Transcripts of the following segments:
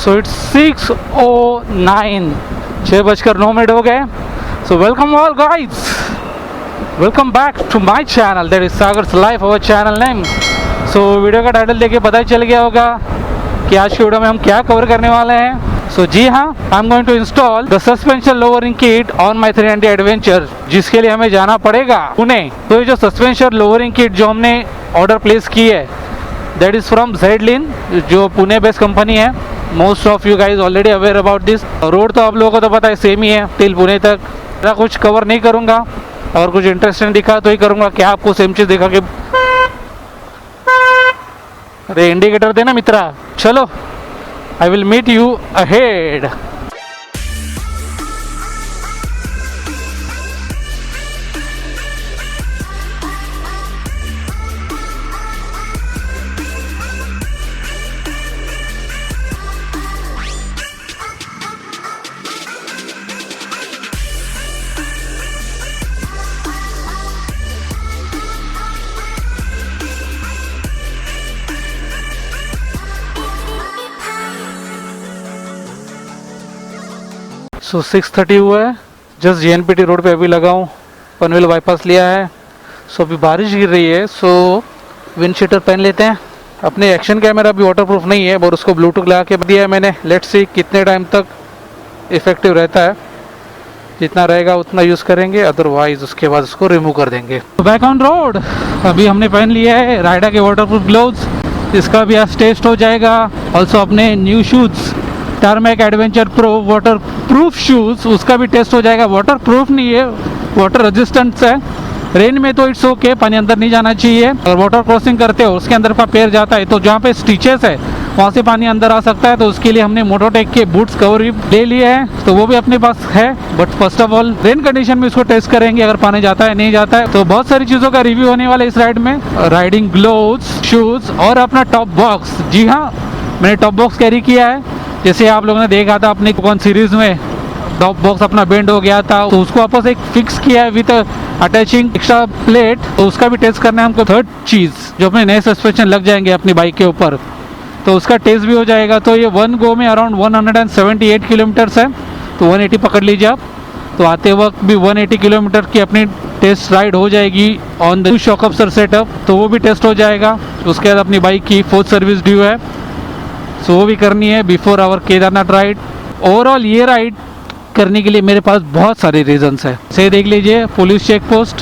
So it's 6:09, 6:09 हो गए. So welcome all guys, welcome back to my channel, that is Sagar's life, our channel name. So video का title देखिए पता ही चल गया होगा कि आज की वीडियो में हम क्या कवर करने वाले हैं. सो जी हाँ, I am going to install the suspension lowering kit on my 390 adventure, जिसके लिए हमें जाना पड़ेगा पुणे. तो ये जो सस्पेंशन लोअरिंग किट जो हमने ऑर्डर प्लेस की है, दैट इज़ फ्रॉम जेडलिन, जो पुणे बेस्ड कंपनी है. Most of you guys already aware about this. Road तो आप लोगों को तो पता है सेम ही है टिल पुणे तक. मैं कुछ कवर नहीं करूँगा, और कुछ इंटरेस्टिंग दिखा तो ही करूँगा, क्या आपको सेम चीज़ दिखा के. अरे इंडिकेटर देना मित्रा. चलो, I will meet you ahead. सो 6:30 हुआ है. जस्ट JNPT रोड पे अभी लगा हूँ. पनवेल बाईपास लिया है. सो अभी बारिश गिर रही है, सो विंड शीटर पहन लेते हैं. अपने एक्शन कैमरा भी वाटरप्रूफ नहीं है, और उसको ब्लूटूथ लगा के दिया है मैंने. लेट्स सी कितने टाइम तक इफेक्टिव रहता है. जितना रहेगा उतना यूज़ करेंगे, अदरवाइज उसके बाद उसको रिमूव कर देंगे. Back on road. अभी हमने पहन लिया है राइडा के वाटरप्रूफ ग्लोव्स. इसका भी आज टेस्ट हो जाएगा. ऑल्सो अपने new shoes tarmac adventure pro water proof shoes, उसका भी टेस्ट हो जाएगा. वाटर प्रूफ नहीं है, वाटर रेजिस्टेंस है. रेन में तो इट्स ओके, पानी अंदर नहीं जाना चाहिए. और वाटर क्रॉसिंग करते हो उसके अंदर का पैर जाता है, तो जहाँ पे स्टिचेस है वहाँ से पानी अंदर आ सकता है. तो उसके लिए हमने मोटोटेक के बूट्स कवर भी ले लिए हैं, तो वो भी अपने पास है. But first of all rain condition में इसको टेस्ट करेंगे, अगर पानी जाता है नहीं जाता है. तो बहुत सारी चीज़ों का रिव्यू होने वाला है इस राइड में. राइडिंग ग्लोव्स, शूज़ और अपना टॉप बॉक्स. जी हाँ, मैंने टॉप बॉक्स कैरी किया है. जैसे आप लोगों ने देखा था अपनी कौन सीरीज में टॉप बॉक्स अपना बेंड हो गया था, तो उसको वापस एक फिक्स किया है विद अटैचिंग एक्स्ट्रा प्लेट. तो उसका भी टेस्ट करना है हमको. थर्ड चीज़, जो अपने नए सस्पेंशन लग जाएंगे अपनी बाइक के ऊपर, तो उसका टेस्ट भी हो जाएगा. तो ये वन गो में अराउंड 178 किलोमीटर्स है, तो 180 पकड़ लीजिए आप. तो आते वक्त भी 180 किलोमीटर की अपनी टेस्ट राइड हो जाएगी ऑन द शॉक अब्जर्वर सेटअप, तो वो भी टेस्ट हो जाएगा. उसके बाद अपनी बाइक की 4th सर्विस ड्यू है, सो वो भी करनी है before our Kedarnath ride. Overall ये राइड करने के लिए मेरे पास बहुत सारे रीजंस है. से देख लीजिए, पुलिस चेक पोस्ट,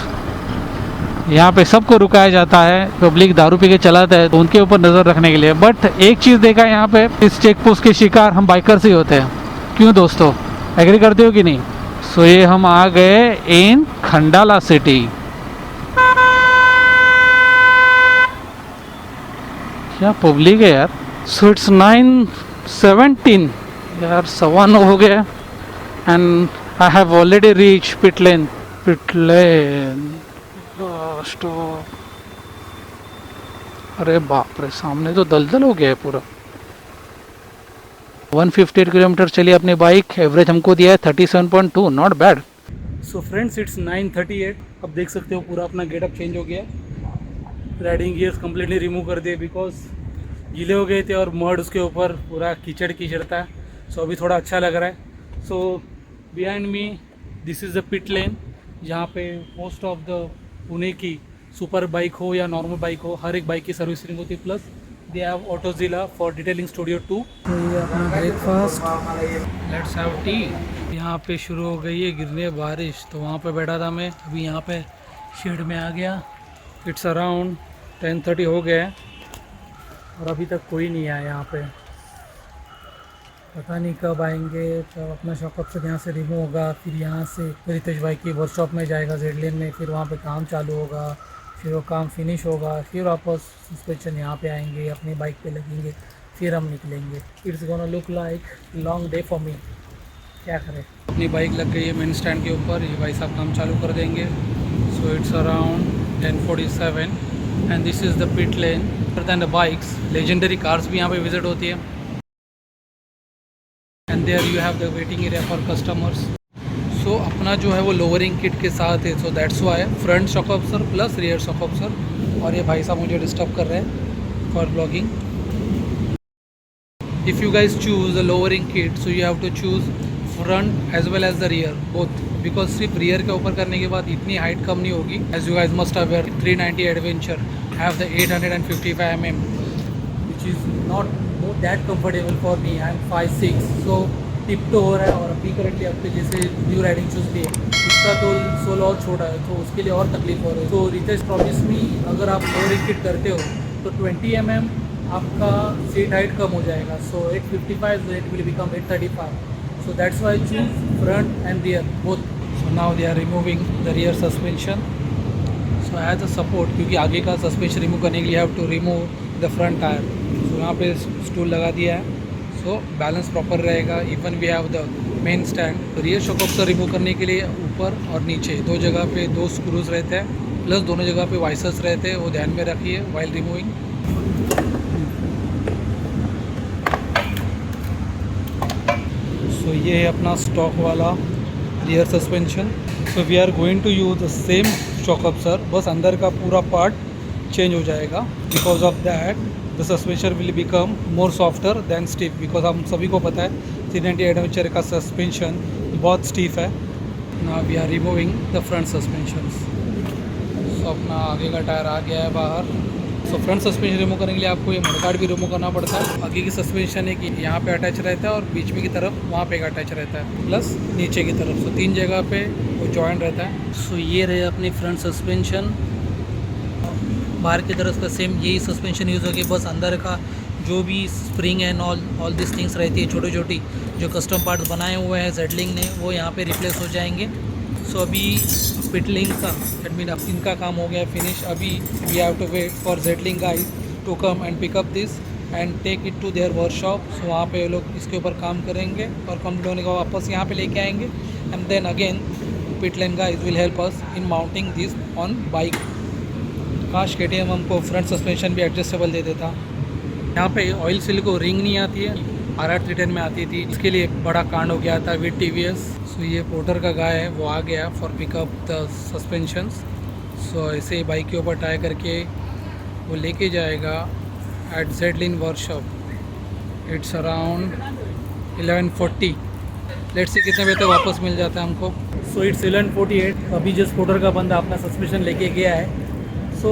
यहाँ पे सबको रुकाया जाता है. पब्लिक दारू पी के चलाता है, तो उनके ऊपर नज़र रखने के लिए. बट एक चीज़ देखा है यहाँ पे, इस चेक पोस्ट के शिकार हम बाइकर्स ही होते हैं. क्यों दोस्तों, एग्री करते हो कि नहीं? सो ये हम आ गए इन खंडाला सिटी. क्या पब्लिक है यार. सो इट्स 9:17 यार, 9:15 हो गया. And I have already reach pit lane. Stop. अरे बाप रे, सामने तो दलदल हो गया है पूरा. 158 किलोमीटर चली अपनी बाइक. एवरेज हमको दिया है 37.2, not bad. So friends, it's 9:38. अब देख सकते हो पूरा अपना गेटअप चेंज हो गया. राइडिंग गियर्स कम्प्लीटली रिमूव कर दिए, बिकॉज गीले हो गए थे और मड उसके ऊपर पूरा कीचड़ कीचड़ था. सो अभी थोड़ा अच्छा लग रहा है. So behind me this is the pit lane, जहाँ पे मोस्ट ऑफ द पुणे की सुपर बाइक हो या नॉर्मल बाइक हो, हर एक बाइक की सर्विसिंग होती है. Plus they have Autozilla for detailing studio 2. ये अपना ब्रेकफास्ट. Let's have T. यहाँ पे शुरू हो गई है गिरने बारिश, तो वहाँ पे बैठा था मैं. अभी यहाँ पे शेड में आ गया. इट्स अराउंड 10:30 हो गया है, और अभी तक कोई नहीं आया यहाँ पे. पता नहीं कब आएंगे. तब अपना शॉकअप से यहाँ से रिमूव होगा, फिर यहाँ से रितेश भाई की वर्कशॉप में जाएगा जेडलिन में. फिर वहाँ पे काम चालू होगा, फिर वो काम फिनिश होगा, फिर वापस सस्पेंशन यहाँ पे आएंगे, अपनी बाइक पे लगेंगे, फिर हम निकलेंगे. It's gonna look like long day for me. क्या करें. अपनी बाइक लग गई है मेन स्टैंड के ऊपर. ये भाई साहब काम चालू कर देंगे. So it's around 10:47 and this is the pit lane. Other than the bikes, legendary cars भी यहाँ पे विजिट होती है. And there you have the waiting area for customers. So अपना जो है वो लोअरिंग किट के साथ है. So that's why front shock absorber plus rear shock absorber. और ये भाई साहब मुझे डिस्टर्ब कर रहे हैं for vlogging. if you guys choose the lowering kit, so you have to choose front as well as the rear both, because सिर्फ rear के ऊपर करने के बाद इतनी हाइट कम नहीं होगी. As you guys must have heard, 390 Adventure have the 855 mm, which is not that comfortable for me. I am 5'6", so tip तो हो रहा है. और अभी करंटली आपके जैसे न्यू राइडिंग शूज़ भी है, उसका तो सोल और छोटा है, तो उसके लिए और तकलीफ हो रही है. तो रितेश प्रॉमिस मी, अगर आप लोअरिंग किट करते हो तो 20 mm आपका सीट हाइट कम हो जाएगा. सो 855, so it will become 835. So that's why I choose front and rear both. So now they are removing the rear suspension. So as a support, क्योंकि आगे का सस्पेंशन रिमूव करने के लिए have to remove the front tyre. So यहाँ पे stool लगा दिया है, सो बैलेंस प्रॉपर रहेगा. Even we have the main stand. तो रियर शॉक ऑब्जर्वर रिमूव करने के लिए ऊपर और नीचे दो जगह पे दो स्क्रूज रहते हैं, प्लस दोनों जगह पे वाइसर्स रहते हैं, वो ध्यान में रखिए वाइल रिमूविंग. सो ये है अपना स्टॉक वाला rear suspension. So we are going to use the same shock absorber, बस अंदर का पूरा पार्ट चेंज हो जाएगा. Because of that the suspension will become more softer than stiff. Because हम सभी को पता है 390 एडवेंचर का सस्पेंशन बहुत स्टीफ है. Now we are removing the front suspension. So अपना आगे का टायर आ गया है बाहर. सो फ्रंट सस्पेंशन रिमूव करने के लिए आपको ये मडगार्ड भी रिमूव करना पड़ता है. आगे की सस्पेंशन है कि यहाँ पे अटैच रहता है और बीच में की तरफ वहाँ पे एक अटैच रहता है, प्लस नीचे की तरफ. सो 3 जगह पे वो जॉइंट रहता है. सो ये रहे अपनी फ्रंट सस्पेंशन. बाहर की तरफ का सेम यही सस्पेंशन यूज़ होगी, बस अंदर का जो भी spring and all this things रहती है छोटी छोटी जो कस्टम पार्ट्स बनाए हुए हैं जेडलिंग ने, वो यहाँ पे रिप्लेस हो जाएंगे. सो अभी पिटलिंग का दैट मीन अब इनका काम हो गया है फिनिश. अभी we have to wait for Zedling guys to come and pick up this and take it to their workshop. So वहाँ पे लोग इसके ऊपर काम करेंगे और कंप्लीट होने के बाद वापस यहाँ पे लेके आएंगे. And then again pit line guys will help us in mounting this on bike. काश KTM हमको फ्रंट सस्पेंशन भी एडजस्टेबल दे देता. यहाँ पे ऑयल सील को रिंग नहीं आती है, RR 310 में आती थी. इसके लिए बड़ा कांड हो गया था विद TVS. सो ये पोर्टर का गाय है, वो आ गया फॉर पिकअप द सस्पेंशंस. सो ऐसे ही बाइक के ऊपर टाई करके वो लेके जाएगा at Zedlin workshop. It's around 11:40. Let's see कितने बजे तक वापस मिल जाता है हमको. So it's 11:48. अभी जस्ट पोर्टर का बंदा अपना सस्पेंशन लेके गया है. सो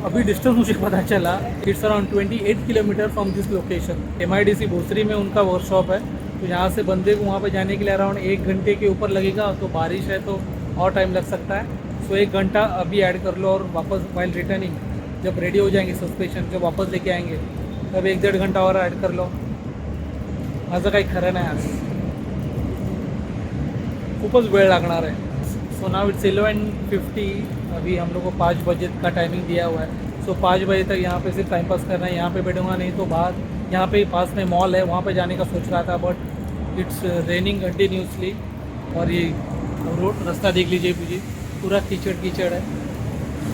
अभी डिस्टेंस मुझे पता चला, it's around 28 kilometre from this location. MIDC भोसरी में उनका वर्कशॉप है. तो यहाँ से बंदे को वहाँ पे जाने के लिए अराउंड 1 घंटे के ऊपर लगेगा. तो बारिश है तो और टाइम लग सकता है. सो 1 घंटा अभी ऐड कर लो और वापस वाइल रिटर्निंग जब रेडी हो जाएंगे सस्पेंशन, जब वापस लेके आएंगे तब 1-1.5 घंटा और ऐड कर लो. माझं काही खरं नाही आज, खूपच वेळ लागणार आहे. So now it's 11:50. अभी हम लोग को 5 बजे का टाइमिंग दिया हुआ है. सो 5 बजे तक यहाँ पे सिर्फ टाइम पास करना है. यहाँ पे बैठूंगा नहीं तो बाहर यहाँ पे पास में मॉल है, वहाँ पे जाने का सोच रहा था, बट इट्स रेनिंग कंटिन्यूसली. और ये रोड रास्ता देख लीजिए मुझे, पूरा कीचड़ कीचड़ है.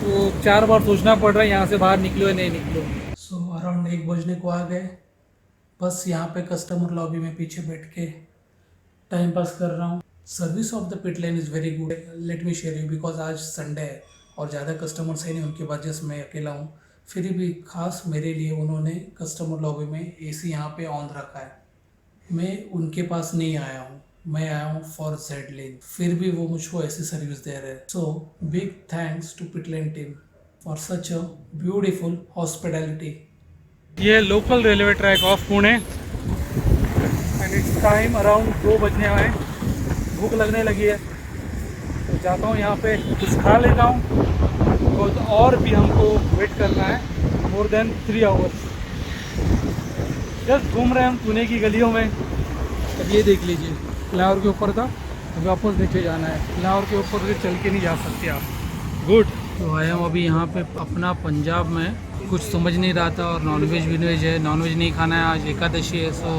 तो 4 बार सोचना पड़ रहा है यहाँ से बाहर निकलो या नहीं निकलो. सो अराउंड 1 बजने को आ गए. बस यहाँ पे कस्टमर लॉबी में पीछे बैठ के टाइम पास कर रहा हूँ. Service of the pit lane is very good. Let me share you, because आज संडे है और ज़्यादा कस्टमर्स है नहीं उनके पास, जस्ट मैं अकेला हूँ. फिर भी खास मेरे लिए उन्होंने कस्टमर लॉबी में AC यहाँ पे ऑन रखा है. मैं उनके पास नहीं आया हूँ, मैं आया हूँ फॉर जेडलिन. फिर भी वो मुझको ऐसी सर्विस दे रहे हैं. So big thanks to pit lane team for such a beautiful hospitality. ये local railway track of Pune and it's time around 2 बजने आए. भूख लगने लगी है तो जाता हूँ यहाँ पे कुछ खा लेता हूँ, बिकॉज और भी हमको वेट करना है मोर देन 3 आवर्स. जस्ट घूम रहे हैं हम पुणे की गलियों में. अब ये देख लीजिए, फ्लाईओवर के ऊपर था, अभी वापस नीचे जाना है. फ्लाईओवर के ऊपर से चल के नहीं जा सकते आप. गुड. तो आया हूँ अभी यहाँ पे अपना पंजाब में. कुछ समझ नहीं रहा था और नॉनवेज विनवेज है. नॉनवेज नहीं खाना है, आज एकादशी है. So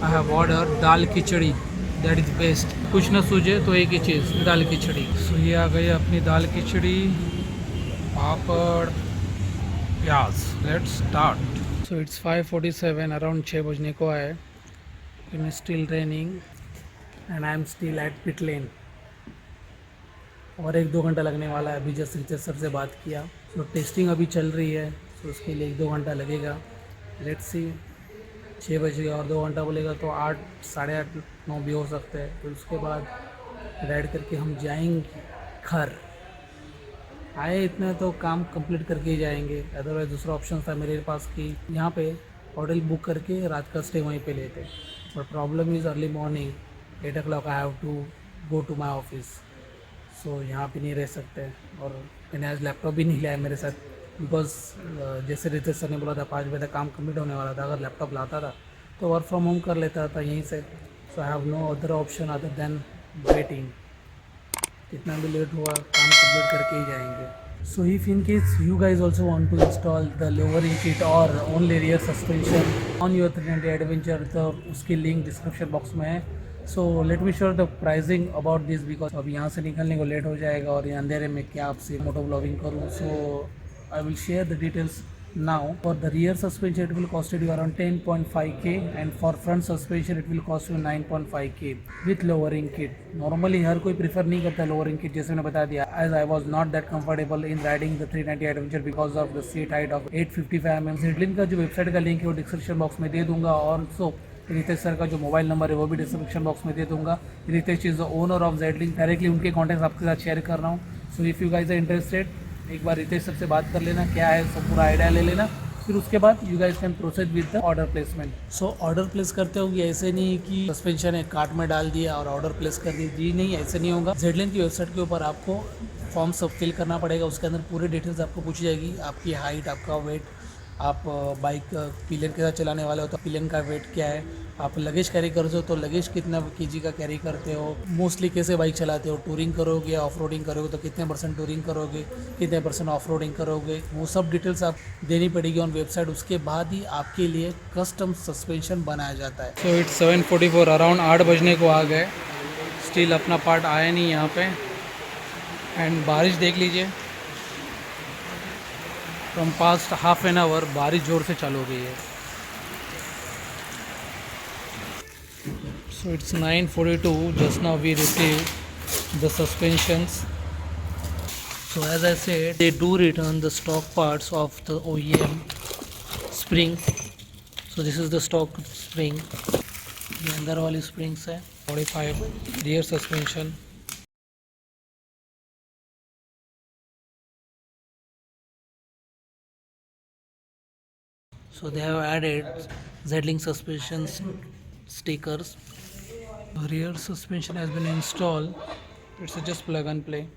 I have order dal khichdi, that is best. कुछ ना सूझे तो एक ही चीज़, दाल खिचड़ी. सो ये आ गई अपनी दाल खिचड़ी, पापड़, प्याज. Let's start. So it's 5:47. Around 6 बजने को आए. It is still raining and I am still at pit lane. और 1-2 घंटा लगने वाला है. अभी जस्ट रितेश सर से बात किया. सो टेस्टिंग अभी चल रही है, तो उसके लिए 1-2 घंटा लगेगा. लेट्स सी 6 बजे और 2 घंटा बोलेगा तो 8, साढ़े 8, 9 भी हो सकते हैं। फिर उसके बाद राइड करके हम जाएंगे घर। आए इतना तो काम कंप्लीट करके ही जाएंगे, अदरवाइज दूसरा ऑप्शन था मेरे पास कि यहाँ पे होटल बुक करके रात का स्टे वहीं पे लेते। But problem is early morning 8 o'clock I have to go to my office. So यहाँ पे नहीं रह सकते। और मैंने आज लैपटॉप भी नहीं लाया मेरे साथ, बिकॉज जैसे रितेश सर ने बोला था 5 बजे तक काम कंप्लीट होने वाला था। अगर लैपटॉप लाता था तो वर्क फ्रॉम होम कर लेता था यहीं से। So I have no other option other than waiting. कितना भी लेट हुआ काम कंप्लीट करके ही जाएंगे। So if in case you guys also want to install the lowering kit और only rear suspension on your 390 adventure, तो उसकी लिंक डिस्क्रिप्शन बॉक्स में है। So let me sure the pricing about this, because अब यहाँ से निकलने को लेट हो जाएगा और ये अंधेरे में क्या आपसे मोटो ब्लॉगिंग करूँ। सो I will share the details now. For the rear suspension it will cost you around 10.5k and for front suspension it will cost you 9.5k with lowering kit. Normally हर कोई prefer नहीं करता lowering kit, जैसे मैंने बता दिया, as I was not that comfortable in riding the 390 Adventure because of the seat height of 855 mm. Zedlin का जो website का लिंक है वो डिस्क्रिप्शन बॉक्स में दे दूंगा और सो रितेश सर का जो मोबाइल नंबर है वो भी डिस्क्रिप्शन बॉक्स में दे दूंगा। Ritesh is the owner of Zedlink, directly उनके कॉन्टैक्ट आपके साथ शेयर कर रहा हूँ। So if you guys are interested एक बार रितेश सर से बात कर लेना, क्या है सब पूरा आइडिया ले लेना। फिर उसके बाद you guys can processed with the order placement. So order place करते होंगे ऐसे नहीं कि सस्पेंशन है कार्ट में डाल दिया और ऑर्डर प्लेस कर दी, जी नहीं, ऐसे नहीं होगा। जेडलिंक की वेबसाइट के ऊपर आपको फॉर्म सब फिल करना पड़ेगा, उसके अंदर पूरी डिटेल्स आपको पूछी जाएगी, आपकी हाइट, आपका वेट, आप बाइक पिलियन के साथ चलाने वाले हो तो पिलियन का वेट क्या है, आप लगेज कैरी करते हो तो लगेज कितना केजी का कैरी करते हो, मोस्टली कैसे बाइक चलाते हो, टूरिंग करोगे या ऑफ रोडिंग करोगे तो कितने % टूरिंग करोगे, कितने % ऑफ रोडिंग करोगे, वो सब डिटेल्स आप देनी पड़ेगी ऑन वेबसाइट। उसके बाद ही आपके लिए कस्टम सस्पेंशन बनाया जाता है। सो इट्स 7:44, अराउंड 8 बजने को आ गए, स्टिल अपना पार्ट आया नहीं यहाँ पे। एंड बारिश देख लीजिए, from past half an hour बारिश ज़ोर से चालू हो गई है। So it's 9:42, just now we receive the suspensions. So as I said they do return the stock parts of the OEM spring. So this is the stock spring, ये अंदर वाली स्प्रिंग्स है। 45 rear suspension. So they have added Z-Link suspension stickers. The rear suspension has been installed. It's just plug and play.